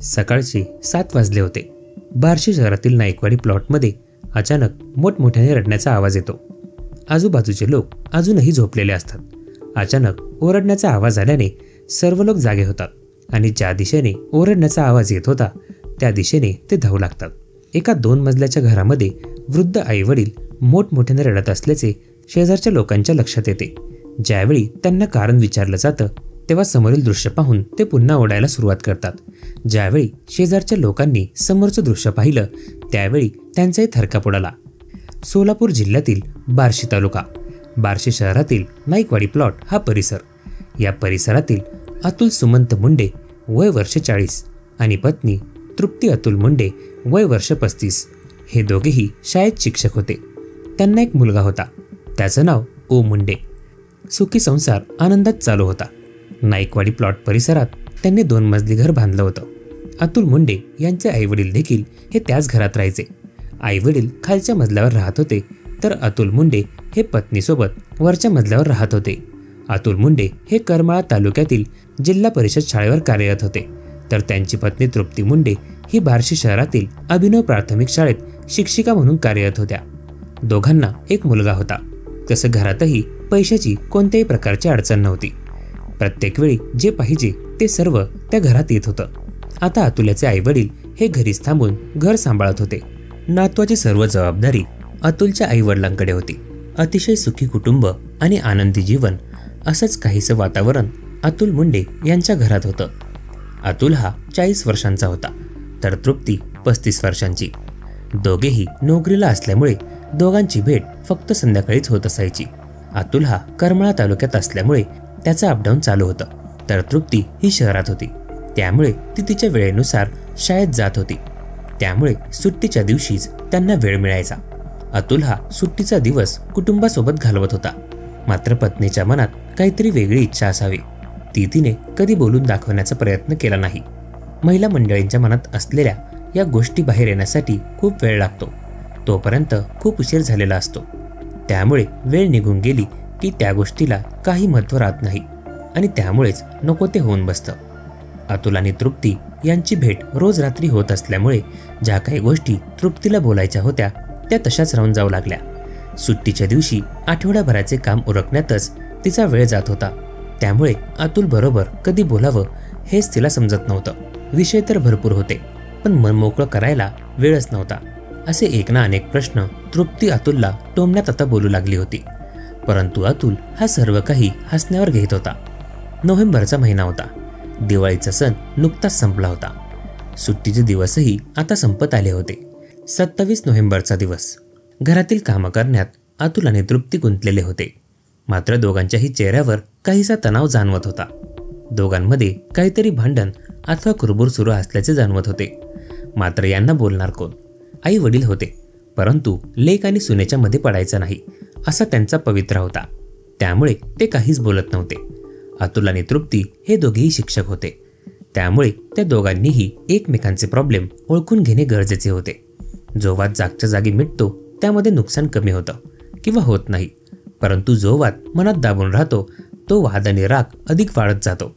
सकाळचे 7 वाजले होते. बार्शी शहरातील नाईकवाडी प्लॉटमध्ये अचानक मोठमोठ्याने रडण्याचा आवाज येतो. आजूबाजूचे लोक अजूनही झोपलेले असतात. अचानक ओरडण्याचा आवाज आल्याने सर्व लोक जागे होतात आणि ज्या दिशेने ओरडण्याचा आवाज येत होता त्या दिशेने ते धावू लागतात. एका 2 मजल्याच्या घरामध्ये वृद्ध आईवडील मोठमोठ्याने रडत असल्याचे शेजारच्या लोकांच्या लक्षात येते. ज्यावेळी त्यांना कारण विचारलं जातं तेव्हा समोरील दृश्य पाहून ते पुन्हा ओरडायला सुरुवात करतात. ज्यावेळी शेजारच्या लोकांनी समोरचं दृश्य पाहिलं त्यावेळी त्यांचाही थरकाप उडाला. सोलापूर जिल्ह्यातील बार्शी तालुका, बार्शी शहरातील नाईकवाडी प्लॉट हा परिसर. या परिसरातील अतुल सुमंत मुंडे वय वर्ष 40 आणि पत्नी तृप्ती अतुल मुंडे वय वर्ष 35 हे दोघेही शाळेत शिक्षक होते. त्यांना एक मुलगा होता. त्याचं नाव ओ मुंडे. सुखी संसार आनंदात चालू होता. नाईकवाडी प्लॉट परिसरात त्यांनी 2 मजली घर बांधलं होतं. अतुल मुंडे यांचे आईवडील देखील हे त्याच घरात राहायचे. आईवडील खालच्या मजल्यावर राहत होते तर अतुल मुंडे हे पत्नीसोबत वरच्या मजल्यावर राहत होते. अतुल मुंडे हे करमाळा तालुक्यातील जिल्हा परिषद शाळेवर कार्यरत होते तर त्यांची पत्नी तृप्ती मुंडे ही बार्शी शहरातील अभिनव प्राथमिक शाळेत शिक्षिका म्हणून कार्यरत होत्या. दोघांना एक मुलगा होता. तसं घरातही पैशाची कोणत्याही प्रकारची अडचण नव्हती. प्रत्येक वेळी जे पाहिजे ते सर्व त्या घरात येत होतं. आता अतुल्याचे आईवडील हे घरीच थांबून घर सांभाळत होते. नातवाची सर्व जबाबदारी अतुलच्या आईवडिलांकडे होती. अतिशय सुखी कुटुंब आणि आनंदी जीवन असंच काहीसं वातावरण अतुल मुंडे यांच्या घरात होतं. अतुल हा 40 वर्षांचा होता तर तृप्ती 35 वर्षांची. दोघेही नोकरीला असल्यामुळे दोघांची भेट फक्त संध्याकाळीच होत असायची. अतुल हा करमाळा तालुक्यात असल्यामुळे त्याचं अपडाऊन चालू होतं तर तृप्ती ही शहरात होती. त्यामुळे ती तिच्या वेळेनुसार शाळेत जात होती. त्यामुळे सुट्टीच्या दिवशीच त्यांना वेळ मिळायचा. अतुल हा सुट्टीचा दिवस कुटुंबासोबत घालवत होता. मात्र पत्नीच्या मनात काहीतरी वेगळी इच्छा असावी ती तिने कधी बोलून दाखवण्याचा प्रयत्न केला नाही. महिला मंडळींच्या मनात असलेल्या या गोष्टी बाहेर येण्यासाठी खूप वेळ लागतो. तोपर्यंत खूप उशीर झालेला असतो. त्यामुळे वेळ निघून गेली की त्या गोष्टीला काही महत्त्व राहत नाही आणि त्यामुळेच नको ते होऊन बसतं. अतुल आणि तृप्ती यांची भेट रोज रात्री होत असल्यामुळे ज्या काही गोष्टी तृप्तीला बोलायच्या होत्या त्या तशाच राहून जाऊ लागल्या. सुट्टीच्या दिवशी आठवड्याभराचे काम उरकण्यातच तिचा वेळ जात होता. त्यामुळे अतुल बरोबर कधी बोलावं हेच तिला समजत नव्हतं. विषय तर भरपूर होते पण मन मोकळं करायला वेळच नव्हता. असे एक ना अनेक प्रश्न तृप्ती अतुलला टोमण्यात आता बोलू लागली होती. परंतु अतुल हा सर्व काही हसण्यावर घेत होता. नोव्हेंबरचा महिना होता. दिवाळीचा सण नुकताच संपला होता. सुट्टीचे दिवसही आता संपत आले होते. 27 नोव्हेंबरचा दिवस. घरातील कामं करण्यात अतुल आणि तृप्ती गुंतलेले होते. मात्र दोघांच्याही चेहऱ्यावर काहीसा तणाव जाणवत होता. दोघांमध्ये काहीतरी भांडण अथवा कुरबुर सुरू असल्याचे जाणवत होते. मात्र यांना बोलणार कोण? आई वडील होते परंतु लेक आणि सुनेच्या मध्ये पडायचा नाही असा त्यांचा पवित्रा होता. त्यामुळे ते काहीच बोलत नव्हते. अतुल आणि तृप्ती हे दोघेही शिक्षक होते. त्यामुळे त्या दोघांनीही एकमेकांचे प्रॉब्लेम ओळखून घेणे गरजेचे होते. जो वाद जागच्या जागी मिटतो त्यामध्ये नुकसान कमी होतं किंवा होत नाही. परंतु जो वाद मनात दाबून राहतो तो वाद आणि राग अधिक वाढत जातो.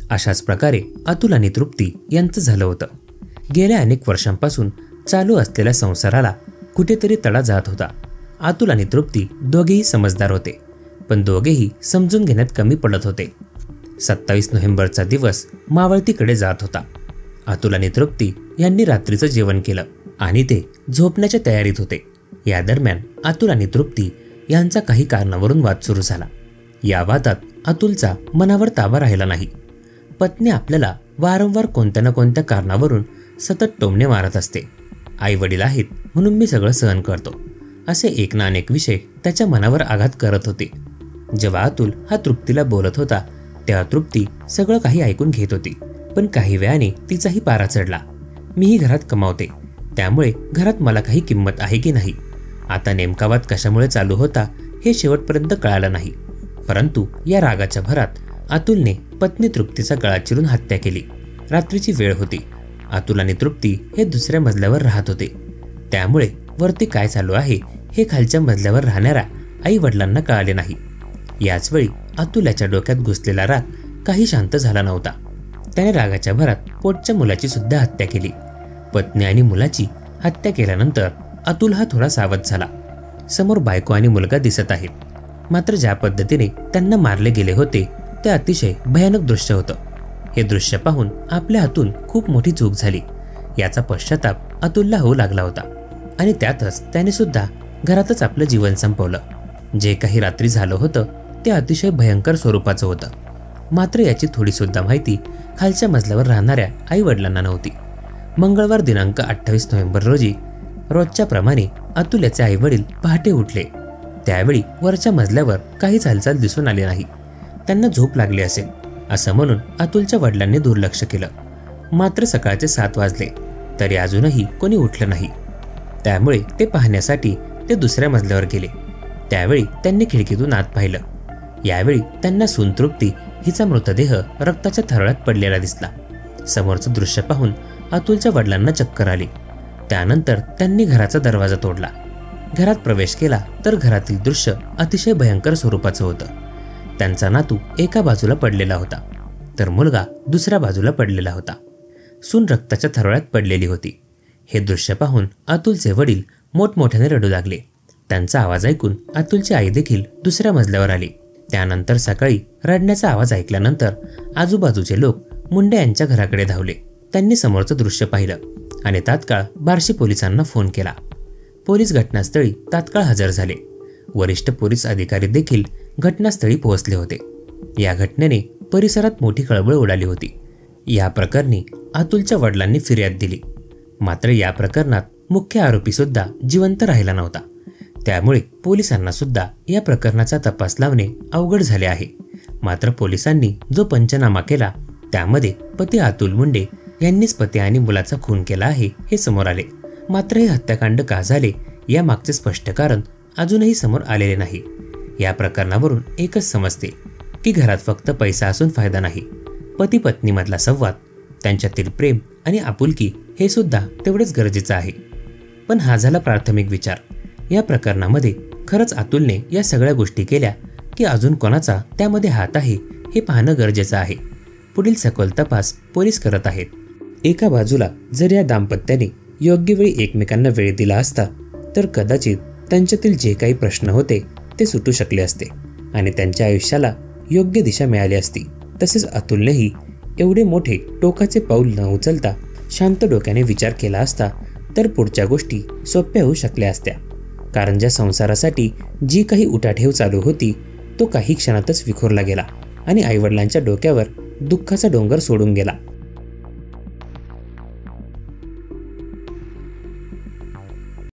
अशाच प्रकारे अतुल आणि तृप्ती यांचं झालं होतं. गेल्या अनेक वर्षांपासून चालू असलेल्या संसाराला कुठेतरी तडा जात होता. अतुल आणि तृप्ती दोघेही समजदार होते पण दोघेही समजून घेण्यात कमी पडत होते. 27 नोव्हेंबरचा दिवस मावळतीकडे जात होता. अतुल आणि तृप्ती यांनी रात्रीचं जेवण केलं आणि ते झोपण्याच्या तयारीत होते. या दरम्यान अतुल आणि तृप्ती यांचा काही कारणावरून वाद सुरू झाला. या वादात अतुलचा मनावर ताबा राहिला नाही. पत्नी आपल्याला वारंवार कोणत्या ना कोणत्या कारणावरून सतत टोमणे मारत असते. आई वडील आहेत म्हणून मी सगळं सहन करतो असे एक ना अनेक विषय त्याच्या मनावर आघात करत होते. जेव्हा अतुल हा तृप्तीला बोलत होता तेव्हा तृप्ती सगळं काही ऐकून घेत होती. पण काही वेळाने तिचाही पारा चढला. मीही घरात कमावते त्यामुळे घरात मला काही किंमत आहे की नाही. आता नेमका वाद कशामुळे चालू होता हे शेवटपर्यंत कळालं नाही. परंतु या रागाच्या भरात अतुलने पत्नी तृप्तीचा गळा चिरून हत्या केली. रात्रीची वेळ होती. अतुल आणि तृप्ती हे दुसऱ्या मजल्यावर राहत होते. त्यामुळे वरती काय चालू आहे हे खालच्या मजल्यावर राहणाऱ्या आई वडिलांना कळाले नाही. याच वेळी अतुल्याच्या डोक्यात घुसलेला राग काही शांत झाला नव्हता. त्याने रागाच्या भरात पोटच्या मुलाची सुद्धा हत्या केली. पत्नी आणि मुलाची हत्या केल्यानंतर अतुल हा थोडा सावध झाला. समोर बायको आणि मुलगा दिसत आहेत, मात्र ज्या पद्धतीने त्यांना मारले गेले होते ते अतिशय भयानक दृश्य होतं. हे दृश्य पाहून आपल्या हातून खूप मोठी चूक झाली याचा पश्चाताप अतुलला होऊ लागला होता आणि त्यातच त्याने सुद्धा घरातच आपलं जीवन संपवलं. जे काही रात्री झालं होतं ते अतिशय भयंकर स्वरूपाचं होतं. मात्र याची थोडी सुद्धा माहिती खालच्या मजल्यावर राहणाऱ्या आई वडिलांना नव्हती. मंगळवार दिनांक 28 नोव्हेंबर रोजी रोजच्या प्रमाणे अतुल याचे आई वडील पहाटे उठले. त्यावेळी वरच्या मजल्यावर काहीच हालचाल दिसून आली नाही. त्यांना झोप लागली असेल असं म्हणून अतुलच्या वडिलांनी दुर्लक्ष केलं. मात्र सकाळचे 7 वाजले तरी अजूनही कोणी उठलं नाही. त्यामुळे ते पाहण्यासाठी ते दुसऱ्या मजल्यावर गेले. त्यावेळी त्यांनी खिडकीतून आत पाहिलं. यावेळी त्यांना सुनतृप्ती हिचा मृतदेह रक्ताच्या थरळ्यात पडलेला दिसला. समोरचं दृश्य पाहून अतुलच्या वडिलांना चक्कर आली. त्यानंतर त्यांनी घराचा दरवाजा तोडला. घरात प्रवेश केला तर घरातील दृश्य अतिशय भयंकर स्वरूपाचं होतं. त्यांचा नातू एका बाजूला पडलेला होता तर मुलगा दुसऱ्या बाजूला पडलेला होता. सून रक्ताच्या थरळ्यात पडलेली होती. हे दृश्य पाहून अतुलचे वडील मोठमोठ्याने रडू लागले. त्यांचा आवाज ऐकून अतुलची आई देखील दुसऱ्या मजल्यावर आली. त्यानंतर सकाळी रडण्याचा आवाज ऐकल्यानंतर आजूबाजूचे लोक मुंडे यांच्या घराकडे धावले. त्यांनी समोरचं दृश्य पाहिलं आणि तात्काळ बार्शी पोलिसांना फोन केला. पोलीस घटनास्थळी तात्काळ हजर झाले. वरिष्ठ पोलीस अधिकारी देखील घटनास्थळी पोहोचले होते. या घटनेने परिसरात मोठी खळबळ उडाली होती. या प्रकरणी अतुलच्या वडिलांनी फिर्याद दिली. मात्र या प्रकरणात मुख्य आरोपी सुद्धा जिवंत राहिला नव्हता. त्यामुळे पोलिसांना सुद्धा या प्रकरणाचा तपास लावणे अवघड झाले आहे. मात्र पोलिसांनी जो पंचनामा केला त्यामध्ये पती अतुल मुंडे यांनीच पती आणि मुलाचा खून केला आहे हे समोर आले. मात्र हे हत्याकांड का झाले यामागचे स्पष्ट कारण अजूनही समोर आलेले नाही. या प्रकरणावरून एकच समजते की घरात फक्त पैसा असून फायदा नाही. पती पत्नीमधला संवाद, त्यांच्यातील प्रेम आणि आपुलकी हे सुद्धा तेवढेच गरजेचं आहे. पण हा झाला प्राथमिक विचार. या प्रकरणामध्ये खरंच अतुलने या सगळ्या गोष्टी केल्या की अजून कोणाचा त्यामध्ये हात आहे हे पाहणं गरजेचं आहे. पुढील सखोल तपास पोलीस करत आहेत. एका बाजूला जर या दाम्पत्याने योग्य वेळी एकमेकांना वेळ दिला असता तर कदाचित त्यांच्यातील जे काही प्रश्न होते ते सुटू शकले असते आणि त्यांच्या आयुष्याला योग्य दिशा मिळाली असती. तसेच अतुलनेही एवढे मोठे टोकाचे पाऊल न उचलता शांत डोक्याने विचार केला असता तर पुढच्या गोष्टी सोप्या होऊ शकल्या असत्या. कारण ज्या संसारासाठी जी काही उठाठेव चालू होती तो काही क्षणातच विखुरला गेला आणि आईवडिलांच्या डोक्यावर दुःखाचा डोंगर सोडून गेला.